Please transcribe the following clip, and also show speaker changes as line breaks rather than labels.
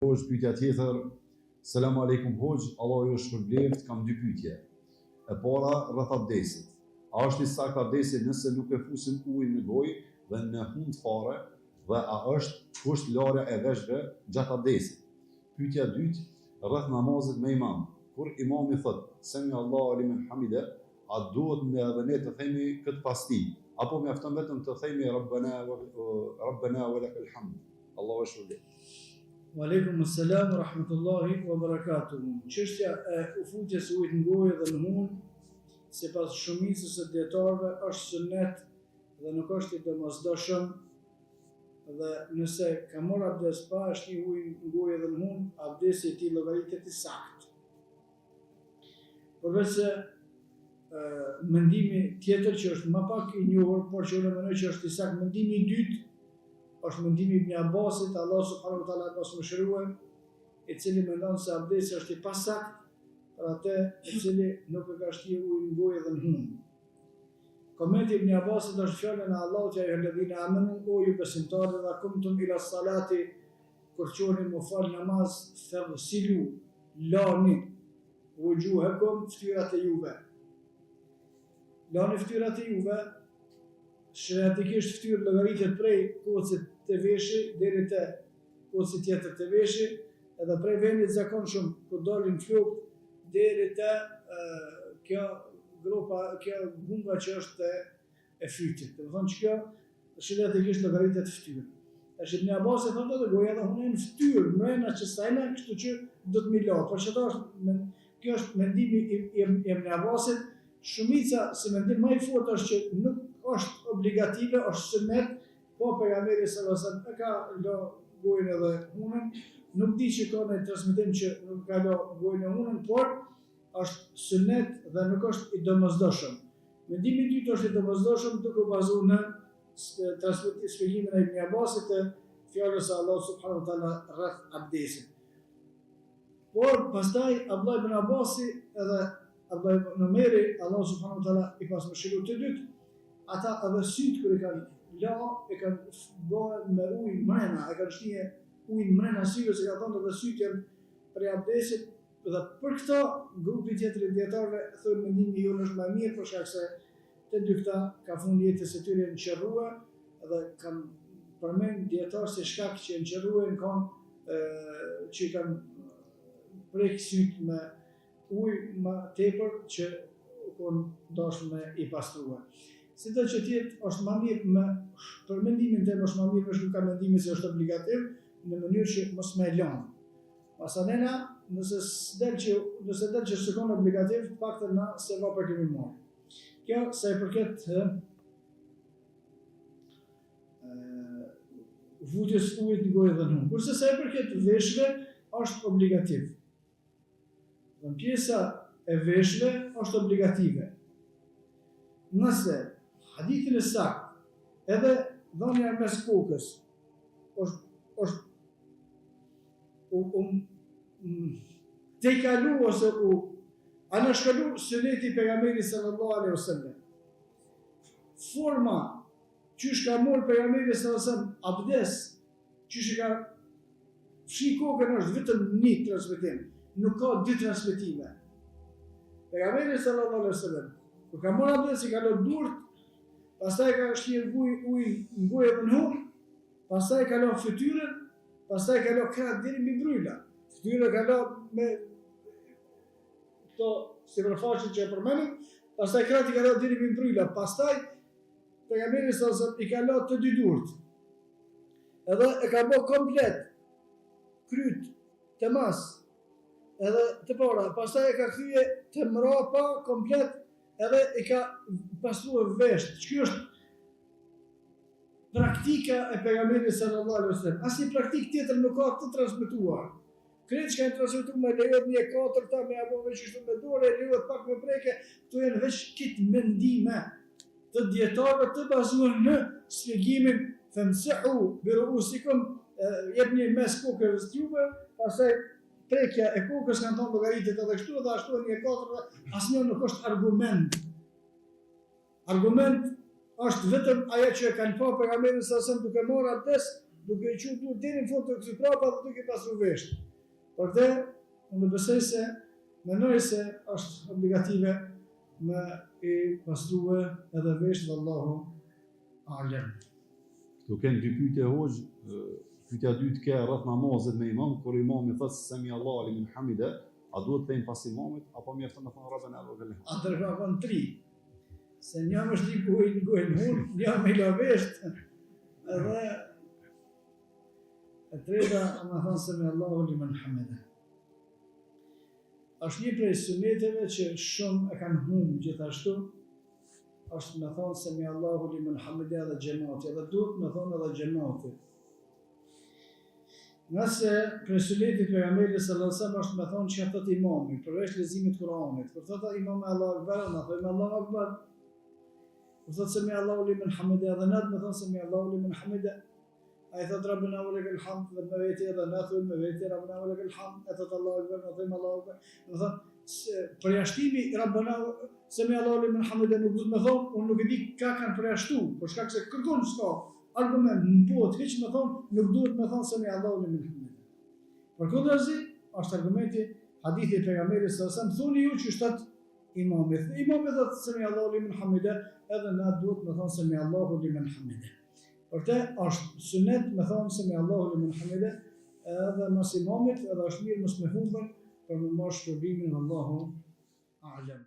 Hoxh, pyetja tjetër. Selam aleikum hoxh, Allah ju shpërbleft, kam dy pyetje. E para rreth abdesit. A është i saktë abdesi nëse nuk e fusim ujin në gojë dhe në hund fare, dhe a është kusht larja e veshëve gjatë abdesit? Pyetja e dytë rreth namazit me imam. Kur imami thot Semi Allahu limen hamide, a duhet edhe ne të themi këtë pasti, apo mjafton vetëm të themi Rabbana wa lakal hamd? Allahu shpërblet.
Wa alaikum assalam wa rahmatullahi wa barakatuh. Çështja e ufutjes së ujit në gojë dhe në hund, sipas shumicës së dietarëve, është sunnet dhe nuk është i domosdoshëm, dhe nëse ka marrë abdes pa shti ujin në gojë dhe në hund, abdesi i tij llogaritet i saktë. Përveç se mendimi tjetër që është më pak i njohur, por që unë mendoj që është i saktë, mendimi i dytë është mendimi i Ibn Abbasit, Allah subhanahu wa taala ka mëshuar, i cili mendon se abdesi është i pasakt për atë i cili nuk e ka shtirë ujin në gojë dhe në hund. Komenti i Ibn Abbasit është fjala e Allahut që ayyuhalladhina amanu, o ju besimtarë, dhe kumtum ila salati, kur qoni mu fal namaz, faghsilu, lani wujuhakum, fytyrat e juve. Lani fytyrat e juve, shëratikisht fytyrë llogaritet prej kocit të veshit deri te koci tjetër të veshit, edhe prej vendit zakonshëm ku dalin flokët deri te kjo gropa, kjo gumba që është e fytyrit. Do të thonë që kjo shëratikisht llogaritet fytyrë. Tash Ibn Abbas e thonë edhe goja dhe hunë në fytyrë, mrena që sajna, kështu që do të milat. Por që kjo është mendimi i Ibn Abbasit. Shumica si mendim më i fortë është që nuk është obligative, është sunnet, po pejgamberi sallallahu alajhi wasallam e ka lë gojën edhe hunën, nuk di që ka në transmetim që nuk ka lë gojën e hunën, por është sunnet dhe nuk është i domosdoshëm. Mendimi i dytë është i domosdoshëm duke u bazuar në shpjegimin e Ibn Abbasit të fjalës së Allahut subhanahu wa taala rreth abdesit. Por pastaj Abdullah ibn Abbasi edhe Abdullah ibn Umeri, Allah subhanahu wa taala i pas mëshiruar të dytë, ata edhe syt kur e kanë la, e kanë bërë me ujë mrena, e kanë shtie ujë mrena syve, se ka thonë edhe syt janë prej abdesit, dhe për këta grupi tjetër i dietarëve thonë mendimi jonë është më mirë për shkak se të dy këta ka fundi jetës së tyre në qerrua, dhe kanë përmend dietarë se shkak që në qerrua kanë që kanë prek syt me ujë më tepër që kon dashur me i pastruar. Si do që tjetë është më mirë me për mendimin tim është më mirë me shkuka mendimi se është obligativ në mënyrë që mos me lanë. Pasanena, nëse del që shkon obligativ, të paktën na se vapa kemi marrë. Kjo sa i përket vutjes ujit në gojë dhe në hund. Kurse sa i përket veshëve është obligativ. Dhe pjesa e veshëve është obligative. Nëse hadithin e saktë edhe dhënia mes kokës është te kalu ose anashkalu suneti pejgamberit sallallahu alaihi wasallam. Forma qysh ka marrë pejgamberi sallallahu alaihi wasallam abdes, qysh ka fshi kokën është vetëm një transmetim, nuk ka dy transmetime. Pejgamberi sallallahu alaihi wasallam kur ka marrë abdes i ka lënë durt, pastaj ka shtirë ujë në gojë dhe në hund, pastaj ka lënë fytyrën, pastaj ka lënë krahët deri mbi bryla. Fytyra ka lënë me këto sipërfaqe që e përmenim, pastaj krahët i ka lënë deri mbi bryla, pastaj pejgamberi sallallahu alaihi wasallam i ka lënë të dy durt. Edhe e ka bërë komplet kryt të mas, edhe të para, pastaj e ka kthye të mrapa komplet, edhe i ka pastruar vesht. Kjo është praktika e pejgamberit sallallahu alaihi wasallam. Asnjë praktikë tjetër nuk ka të transmetuar. Kretë që kanë transmetuar me lejet 1/4 me apo veç ashtu me dorë, lejet pak me preke, këto janë veç kit mendime të dietarëve të bazuar në shpjegimin famsahu bi ru'usikum, jepni mes kokës juve, pastaj prekja e kokës kanë thonë llogaritet edhe kështu dhe ashtu 1/4, asnjë nuk është argument. Argument është vetëm ajo që kanë pa pejgamberin sallallahu alaihi wasallam duke marrë abdes, duke e qenë dur deri në fund të këtij prapa dhe duke pasur vesht. Por te unë besoj se mendoj se është obligative me e pastrua edhe vesht vallahu alem.
Këtu kanë dy pyetje hoxh. Pyetja e dytë ka rreth namazit me imam, kur imami thot sami Allahu limen hamida, a duhet të them pas imamit apo mjafton të thonë rabbana wa lakal hamd?
Atëherë ka kanë tri. Se një më është një gojnë hunë, një me lavesht, edhe e treta më thonë se me Allahu limen hamida. Është një prej suneteve që shumë e kanë humbë gjithashtu, është me thonë se me Allahu limen hamida dhe gjemati, edhe duhet me thonë edhe gjemati. Nëse prej sunetit pejgamberit sallallahu alajhi wasallam është me thonë që thot imami, përveç leximit të Kuranit, kur thotë imam Allahu akbar, na thojmë Allahu akbar. Kur thotë se me Allahu limen hamida dhe na me thonë se me Allahu limen hamida. Ai thot rabbana wa lakal hamd dhe me veti edhe na thojmë me veti rabbana wa lakal hamd, e thot Allahu akbar, na thojmë Allahu akbar. Do thotë përjashtimi rabbana se me Allahu limen hamida nuk duhet me thonë, unë nuk e di ka kanë përjashtuar, por shkak se kërkon s'ka argument në botë, hiç me thonë, nuk duhet me thonë se me Allahu limen hamida. Përkundrazi, është argumenti hadithi i pejgamberit sallallahu alajhi wasallam, thoni ju që shtat imamit. Imami thotë se me Allahu limen hamida, edhe na duhet me thonë se me Allahu limen hamida. Por te është sunet me thonë se me Allahu limen hamida, edhe mas imamit, edhe është mirë mos me humbën për me marrë shpërblimin Allahu a'lam.